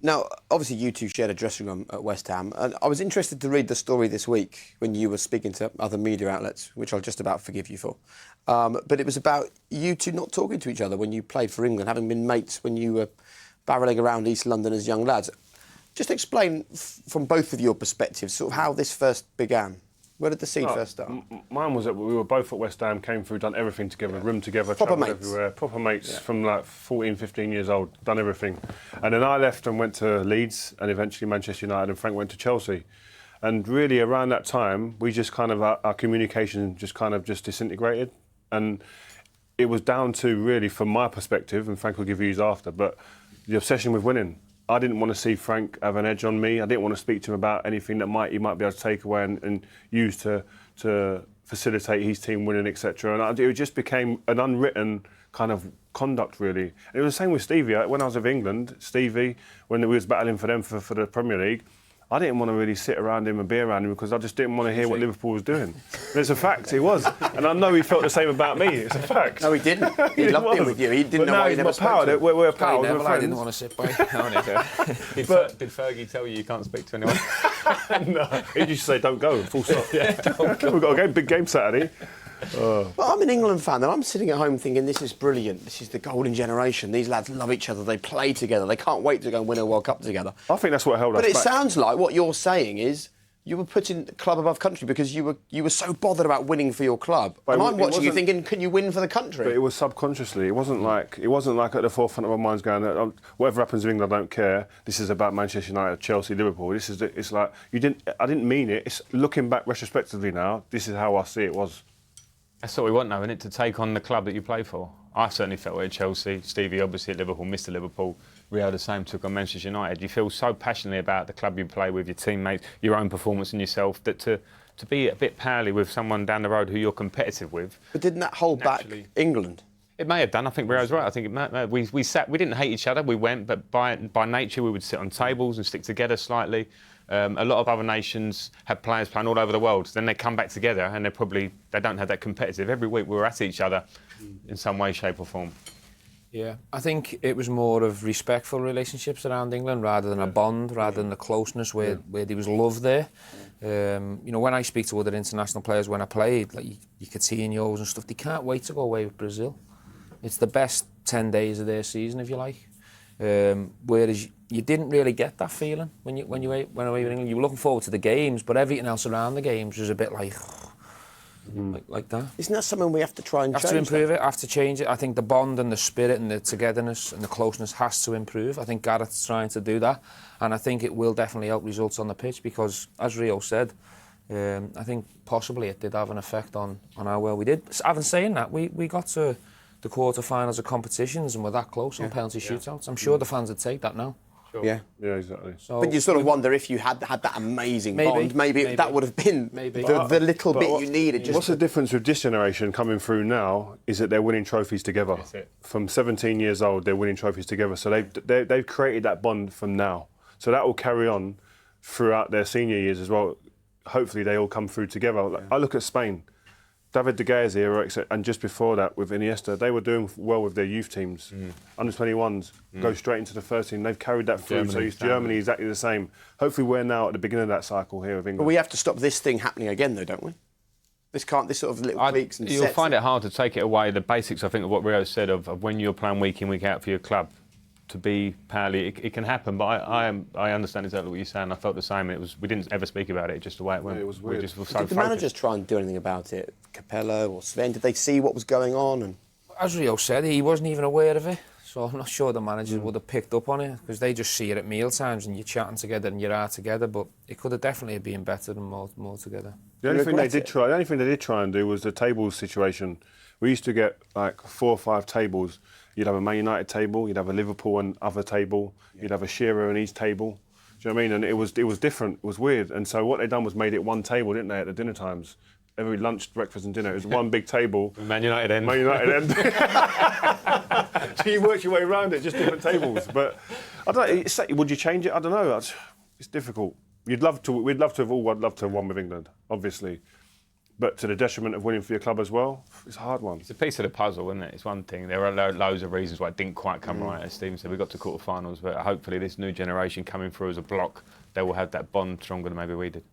Now, obviously, you two shared a dressing room at West Ham, and I was interested to read the story this week when you were speaking to other media outlets, which I'll just about forgive you for. But it was about you two not talking to each other when you played for England, having been mates when you were barrelling around East London as young lads. Just explain, from both of your perspectives, sort of how this first began. Where did the seed first start? Mine was that we were both at West Ham, came through, done everything together, room together, Proper travelled mates. everywhere. Proper mates from like 14, 15 years old, done everything. And then I left and went to Leeds and eventually Manchester United, and Frank went to Chelsea. And really around that time, we just kind of, our communication just kind of just disintegrated. And it was down to really, from my perspective, and Frank will give you his after, but the obsession with winning. I didn't want to see Frank have an edge on me. I didn't want to speak to him about anything that he might be able to take away and use to facilitate his team winning, etc. And it just became an unwritten kind of conduct, really. And it was the same with Stevie. When I was with England, Stevie, when we was battling for them for the Premier League, I didn't want to really sit around him and be around him because I just didn't want to hear what Liverpool was doing. And it's a fact, he was. And I know he felt the same about me, it's a fact. No, he didn't. He loved being with you. He didn't know why he never spoke to you. We're pals, we're friends. I didn't want to sit by. Did Fergie tell you can't speak to anyone? No, he used to say, don't go, full stop. We've got a big game Saturday. But I'm an England fan and I'm sitting at home thinking this is brilliant. This is the golden generation. These lads love each other. They play together. They can't wait to go and win a World Cup together. I think that's what held us back. But it sounds like what you're saying is you were putting club above country because you were so bothered about winning for your club. But and I'm watching you thinking, can you win for the country? But it was subconsciously. It wasn't like at the forefront of our minds going, whatever happens in England, I don't care. This is about Manchester United, Chelsea, Liverpool. It's like I didn't mean it. It's looking back retrospectively now. This is how I see it was. That's what we want now, isn't it? To take on the club that you play for. I certainly felt it at Chelsea. Stevie, obviously, at Liverpool, Mr. Liverpool. Rio, the same, took on Manchester United. You feel so passionately about the club you play with, your teammates, your own performance and yourself, that to be a bit pally with someone down the road who you're competitive with. But didn't that hold back England? It may have done. I think Rio's right. I think we sat. We didn't hate each other. We went, but by nature we would sit on tables and stick together slightly. A lot of other nations have players playing all over the world. Then they come back together and they don't have that competitive. Every week we were at each other in some way, shape or form. Yeah, I think it was more of respectful relationships around England rather than a bond, rather than the closeness where there was love there. When I speak to other international players when I played, like you could see in yours and stuff, they can't wait to go away with Brazil. It's the best 10 days of their season, if you like. Whereas you didn't really get that feeling when you went away with England. You were looking forward to the games, but everything else around the games was a bit like that. Isn't that something we have to try and change? Have to improve it, have to change it. I think the bond and the spirit and the togetherness and the closeness has to improve. I think Gareth's trying to do that, and I think it will definitely help results on the pitch because, as Rio said, I think possibly it did have an effect on how well we did. Having saying that, we got to the quarter-finals of competitions and we're that close on penalty shootouts. I'm sure the fans would take that now. Sure. Yeah, exactly. So but you sort of wonder if you had that amazing bond, maybe that would have been the little bit you needed. What's the difference with this generation coming through now is that they're winning trophies together. That's it. From 17 years old, they're winning trophies together. So they've created that bond from now. So that will carry on throughout their senior years as well. Hopefully they all come through together. Yeah. I look at Spain. David De Gea's era, and just before that with Iniesta, they were doing well with their youth teams. Under-21s go straight into the first team. They've carried that through. Germany exactly the same. Hopefully we're now at the beginning of that cycle here with England. But we have to stop this thing happening again though, don't we? This sort of little tweaks and you'll find it hard to take it away. The basics, I think, of what Rio said of when you're playing week in, week out for your club, to be pally, it can happen, but I understand exactly what you're saying. I felt the same. We didn't ever speak about it, just the way it went. Yeah, it was weird. Did the managers try and do anything about it? Capello or Sven, did they see what was going on? And as Rio said, he wasn't even aware of it, so I'm not sure the managers would have picked up on it because they just see it at meal times and you're chatting together and you're out together. But it could have definitely been better and more together. The only thing they did try and do was the tables situation. We used to get like 4 or 5 tables. You'd have a Man United table, you'd have a Liverpool and other table, you'd have a Shearer and his table. Do you know what I mean? And it was different, it was weird. And so what they done was made it one table, didn't they, at the dinner times? Every lunch, breakfast and dinner, it was one big table. Man United end. Man United end. So you worked your way around it, just different tables. But I don't know, would you change it? I don't know. It's difficult. We'd love to have won with England, obviously. but to the detriment of winning for your club as well, it's a hard one. It's a piece of the puzzle, isn't it? It's one thing. There are loads of reasons why it didn't quite come right, as Stephen said. We got to quarterfinals, but hopefully this new generation coming through as a block, they will have that bond stronger than maybe we did.